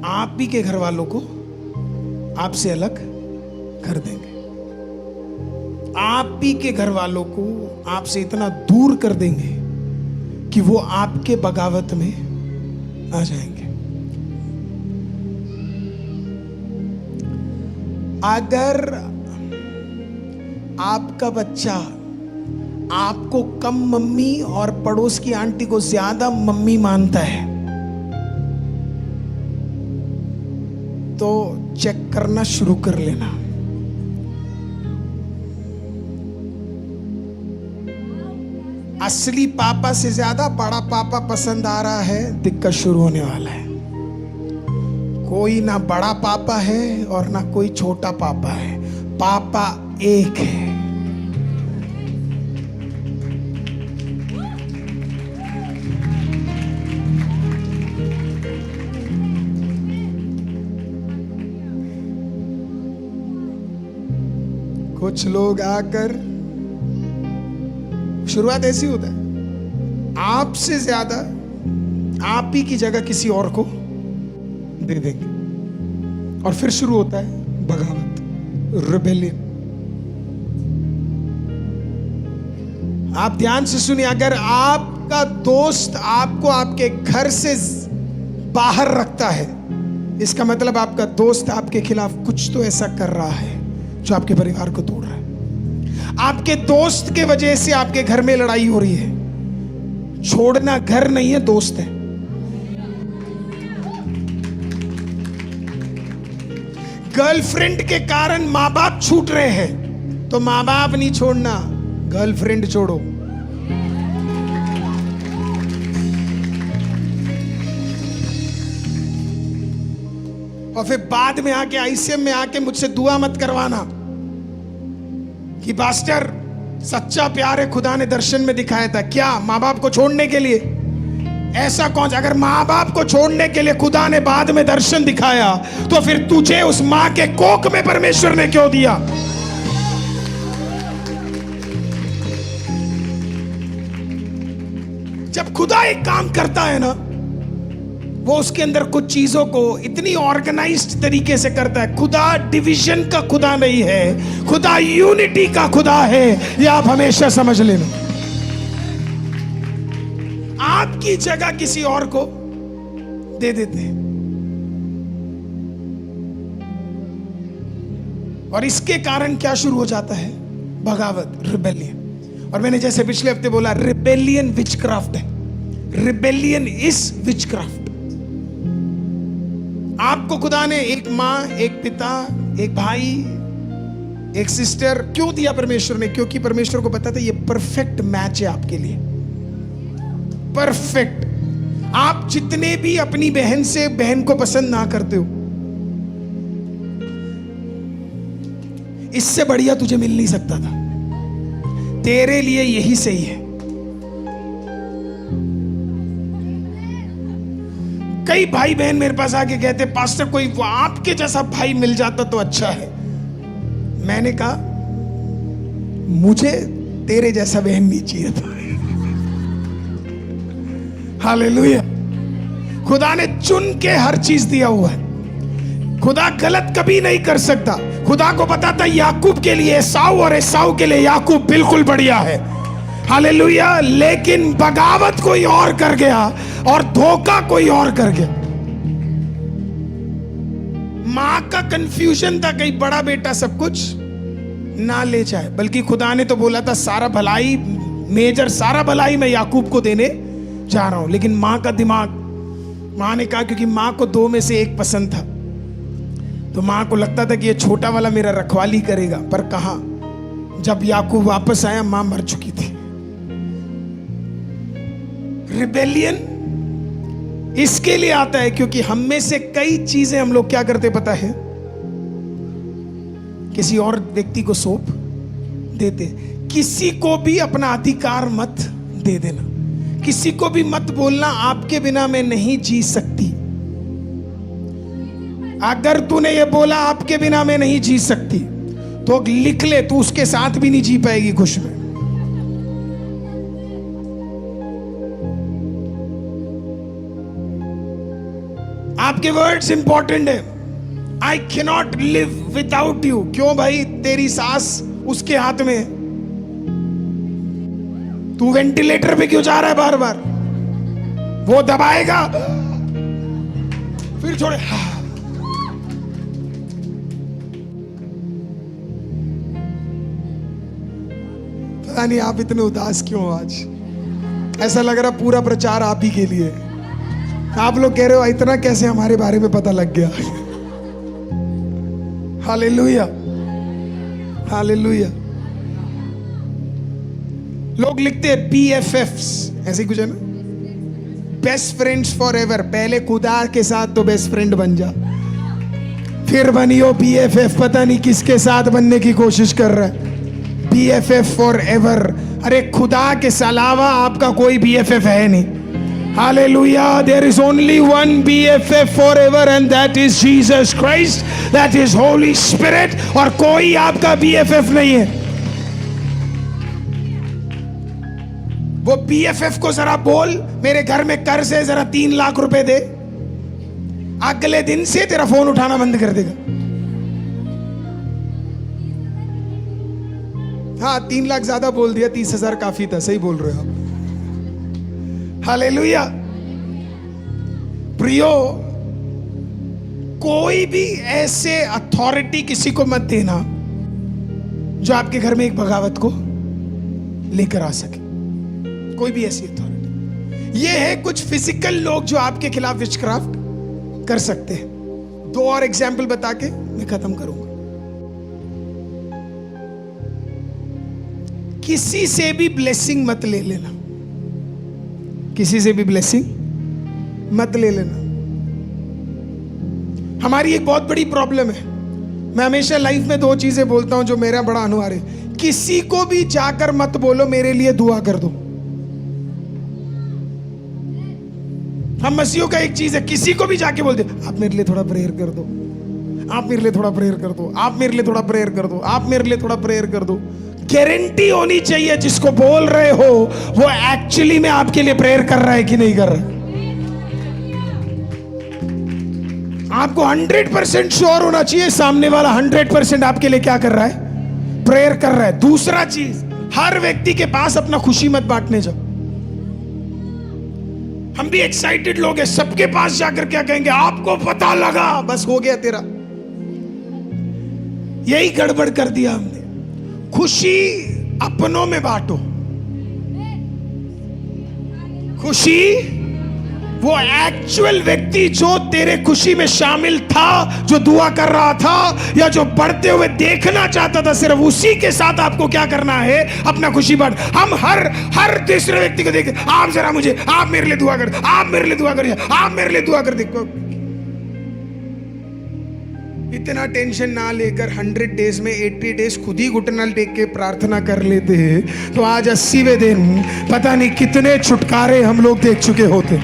आप ही के घर वालों को आपसे अलग कर देंगे। आप ही के घर वालों को आपसे इतना दूर कर देंगे कि वो आपके बगावत में आ जाएंगे। अगर आपका बच्चा आपको कम मम्मी और पड़ोस की आंटी को ज्यादा मम्मी मानता है तो चेक करना शुरू कर लेना। असली पापा से ज्यादा बड़ा पापा पसंद आ रहा है, दिक्कत शुरू होने वाला है। कोई ना बड़ा पापा है और ना कोई छोटा पापा है, पापा एक है। कुछ लोग आकर, शुरुआत ऐसी होता है, आपसे ज्यादा आप ही की जगह किसी और को दे देंगे और फिर शुरू होता है बगावत, रिबेलियन। आप ध्यान से सुनिए, अगर आपका दोस्त आपको आपके घर से बाहर रखता है, इसका मतलब आपका दोस्त आपके खिलाफ कुछ तो ऐसा कर रहा है जो आपके परिवार को तोड़ रहा है। आपके दोस्त के वजह से आपके घर में लड़ाई हो रही है। छोड़ना घर नहीं है, दोस्त है। गर्लफ्रेंड के कारण माँ बाप छूट रहे हैं तो माँ बाप नहीं छोड़ना, गर्लफ्रेंड छोड़ो। और फिर बाद में आके आईसीएम में आके मुझसे दुआ मत करवाना कि पास्टर सच्चा प्यार है खुदा ने दर्शन में दिखाया था। क्या माँ बाप को छोड़ने के लिए? ऐसा कौन? अगर माँ बाप को छोड़ने के लिए खुदा ने बाद में दर्शन दिखाया तो फिर तुझे उस माँ के कोख में परमेश्वर ने क्यों दिया? जब खुदा एक काम करता है ना, वो उसके अंदर कुछ चीजों को इतनी ऑर्गेनाइज्ड तरीके से करता है। खुदा डिवीजन का खुदा नहीं है, खुदा यूनिटी का खुदा है। ये आप हमेशा समझ लेना। आपकी जगह किसी और को दे देते हैं और इसके कारण क्या शुरू हो जाता है? बगावत, रिबेलियन। और मैंने जैसे पिछले हफ्ते बोला, रिबेलियन विचक्राफ्ट है। Rebellion is witchcraft. आपको खुदा ने एक माँ, एक पिता, एक भाई, एक सिस्टर क्यों दिया परमेश्वर ने? क्योंकि परमेश्वर को पता था ये परफेक्ट मैच है आपके लिए। परफेक्ट। आप जितने भी अपनी बहन से बहन को पसंद ना करते हो, इससे बढ़िया तुझे मिल नहीं सकता था। तेरे लिए यही सही है। कई भाई बहन मेरे पास आके कहते, पास्टर कोई वो आपके जैसा भाई मिल जाता तो अच्छा है। मैंने कहा मुझे तेरे जैसा बहन नहीं चाहिए था। हालेलुया। खुदा ने चुन के हर चीज दिया हुआ है। खुदा गलत कभी नहीं कर सकता। खुदा को पता था याकूब के लिए एसाऊ और एसाऊ के लिए याकूब बिल्कुल बढ़िया है। हालेलुया। लेकिन बगावत कोई और कर गया और धोखा कोई और कर गया। मां का कंफ्यूजन था, कहीं बड़ा बेटा सब कुछ ना ले जाए। बल्कि खुदा ने तो बोला था सारा भलाई, मेजर सारा भलाई मैं याकूब को देने जा रहा हूं। लेकिन मां का दिमाग, मां ने कहा, क्योंकि मां को दो में से एक पसंद था, तो मां को लगता था कि ये छोटा वाला मेरा रखवाली करेगा। पर कहां, जब याकूब वापस आया मां मर चुकी थी। रिबेलियन इसके लिए आता है क्योंकि हम में से कई चीजें हम लोग क्या करते पता है, किसी और व्यक्ति को सौंप देते। किसी को भी अपना अधिकार मत दे देना। किसी को भी मत बोलना आपके बिना मैं नहीं जी सकती। अगर तूने ये बोला आपके बिना मैं नहीं जी सकती, तो लिख ले, तू उसके साथ भी नहीं जी पाएगी खुश में। आपके वर्ड्स इंपॉर्टेंट है। I cannot live without you. क्यों भाई? तेरी सांस उसके हाथ में है। तू वेंटिलेटर पे क्यों जा रहा है बार बार? वो दबाएगा फिर छोड़े। पता नहीं आप इतने उदास क्यों आज? ऐसा लग रहा पूरा प्रचार आप ही के लिए। आप लोग कह रहे हो इतना कैसे हमारे बारे में पता लग गया। Hallelujah, hallelujah. लोग लिखते हैं BFFs, ऐसे कुछ है ना, बेस्ट फ्रेंड्स फॉर एवर। पहले खुदा के साथ तो बेस्ट फ्रेंड बन जा, फिर बनियो BFF। पता नहीं किसके साथ बनने की कोशिश कर रहा है। BFF for ever. अरे खुदा के अलावा आपका कोई BFF है नहीं। Hallelujah, there is only one BFF forever and that is Jesus Christ, that is Holy Spirit। और कोई आपका BFF नहीं है। वो BFF को जरा बोल मेरे घर में कर्ज है, जरा 3 लाख रुपए दे, अगले दिन से तेरा फोन उठाना बंद कर देगा। हाँ, 3 लाख ज्यादा बोल दिया, 30,000 काफी था। सही बोल रहे हो आप। हालेलुया। प्रियो, कोई भी ऐसे अथॉरिटी किसी को मत देना जो आपके घर में एक बगावत को लेकर आ सके। कोई भी ऐसी अथॉरिटी। ये है कुछ फिजिकल लोग जो आपके खिलाफ विचक्राफ्ट कर सकते हैं। 2 और एग्जाम्पल बता के मैं खत्म करूंगा। किसी से भी ब्लेसिंग मत ले लेना, किसी से भी ब्लेसिंग मत ले लेना। हमारी एक बहुत बड़ी प्रॉब्लम है। मैं हमेशा लाइफ में 2 चीजें बोलता हूं जो मेरा बड़ा अनुभव है। किसी को भी जाकर मत बोलो मेरे लिए दुआ कर दो। हम मसीहों का एक चीज है, किसी को भी जाके बोल दे आप मेरे लिए थोड़ा प्रेयर कर दो, आप मेरे लिए थोड़ा प्रेयर कर दो, आप मेरे लिए थोड़ा प्रेयर कर दो, आप मेरे लिए थोड़ा प्रेयर कर दो। गारंटी होनी चाहिए जिसको बोल रहे हो वो एक्चुअली में आपके लिए प्रेयर कर रहा है कि नहीं कर रहा। आपको 100% श्योर होना चाहिए सामने वाला 100% आपके लिए क्या कर रहा है? प्रेयर कर रहा है। दूसरा चीज, हर व्यक्ति के पास अपना खुशी मत बांटने जाओ। हम भी एक्साइटेड लोग हैं, सबके पास जाकर क्या कहेंगे? आपको पता लगा, बस हो गया तेरा। यही गड़बड़ कर दिया हमने। खुशी अपनों में बांटो। खुशी वो एक्चुअल व्यक्ति जो तेरे खुशी में शामिल था, जो दुआ कर रहा था या जो बढ़ते हुए देखना चाहता था, सिर्फ उसी के साथ आपको क्या करना है? अपना खुशी बांट। हम हर तीसरे व्यक्ति को देखें, आप जरा मुझे, आप मेरे लिए दुआ कर, आप मेरे लिए दुआ करिए, आप मेरे लिए दुआ कर। देखो इतना टेंशन ना लेकर 100 डेज में 80 डेज खुद ही घुटना टेक के प्रार्थना कर लेते हैं तो आज 80वें दिन पता नहीं कितने छुटकारे हम लोग देख चुके होते।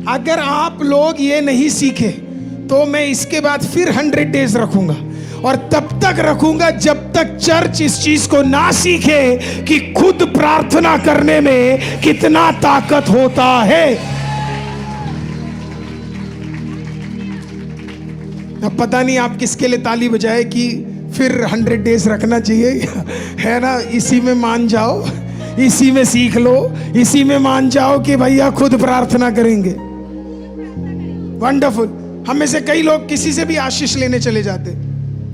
अगर आप लोग ये नहीं सीखे तो मैं इसके बाद फिर 100 डेज रखूंगा, और तब तक रखूंगा जब तक चर्च इस चीज को ना सीखे कि खुद प्रार्थना करने में कितना ताकत होता है। अब पता नहीं आप किसके लिए ताली बजाए कि फिर 100 डेज रखना चाहिए, है ना? इसी में मान जाओ, इसी में सीख लो, इसी में मान जाओ कि भैया खुद प्रार्थना करेंगे। वंडरफुल। हम में से कई लोग किसी से भी आशीष लेने चले जाते।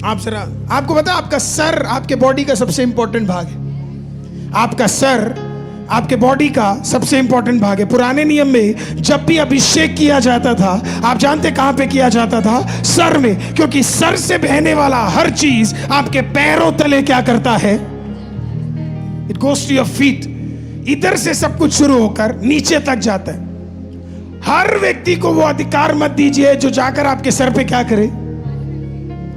आप जरा, आपको पता आपका सर आपके बॉडी का सबसे इंपॉर्टेंट भाग है। आपका सर आपके बॉडी का सबसे इंपॉर्टेंट भाग है। पुराने नियम में जब भी अभिषेक किया जाता था, आप जानते कहां पे किया जाता था? सर में, क्योंकि सर से बहने वाला हर चीज आपके पैरों तले क्या करता है? It goes to your feet. इधर से सब कुछ शुरू होकर नीचे तक जाता है। हर व्यक्ति को वो अधिकार मत दीजिए जो जाकर आपके सर पे क्या करे?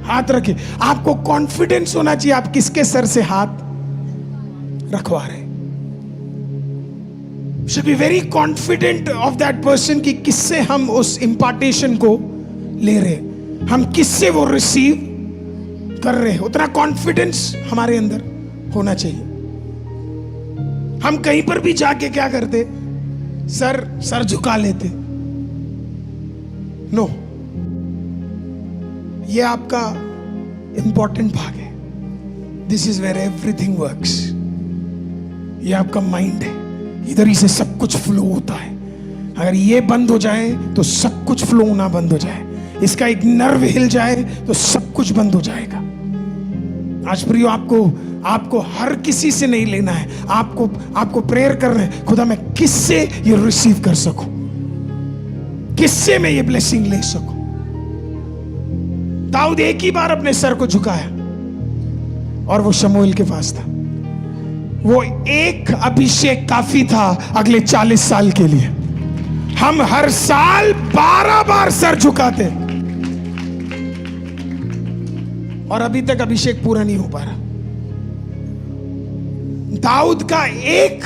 हाथ रखे। आपको कॉन्फिडेंस होना चाहिए आप किसके सर से हाथ रखवा रहे। should be very confident of that person कि किससे हम उस impartation को ले रहे, हम किससे वो रिसीव कर रहे हैं। उतना कॉन्फिडेंस हमारे अंदर होना चाहिए। हम कहीं पर भी जाके क्या करते? सर झुका लेते। नो, ये आपका इंपॉर्टेंट भाग है। This is where everything works. ये आपका माइंड है, इधर ही से सब कुछ फ्लो होता है। अगर ये बंद हो जाए तो सब कुछ फ्लो होना बंद हो जाए। इसका एक नर्व हिल जाए तो सब कुछ बंद हो जाएगा। आज प्रियो, आपको हर किसी से नहीं लेना है। आपको प्रेयर करना है, खुदा मैं किससे ये रिसीव कर सकूं, किससे मैं ये ब्लेसिंग ले सकूं। दाऊद एक ही बार अपने सर को झुकाया और वो शमूएल के पास था। वो एक अभिषेक काफी था अगले 40 साल के लिए। हम हर साल 12 बार सर झुकाते और अभी तक अभिषेक पूरा नहीं हो पा रहा। दाऊद का एक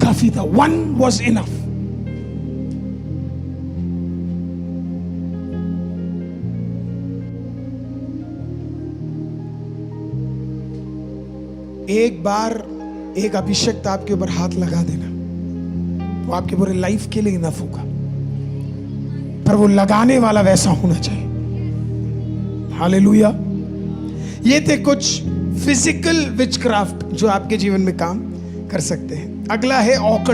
काफी था, 1 was enough। एक बार एक अभिषेक आपके ऊपर हाथ लगा देना, वो आपके पूरे लाइफ के लिए इनफ होगा। पर वो लगाने वाला वैसा होना चाहिए। हालेलुया। ये थे कुछ फिजिकल विचक्राफ्ट जो आपके जीवन में काम कर सकते हैं। अगला है ऑकल्ट।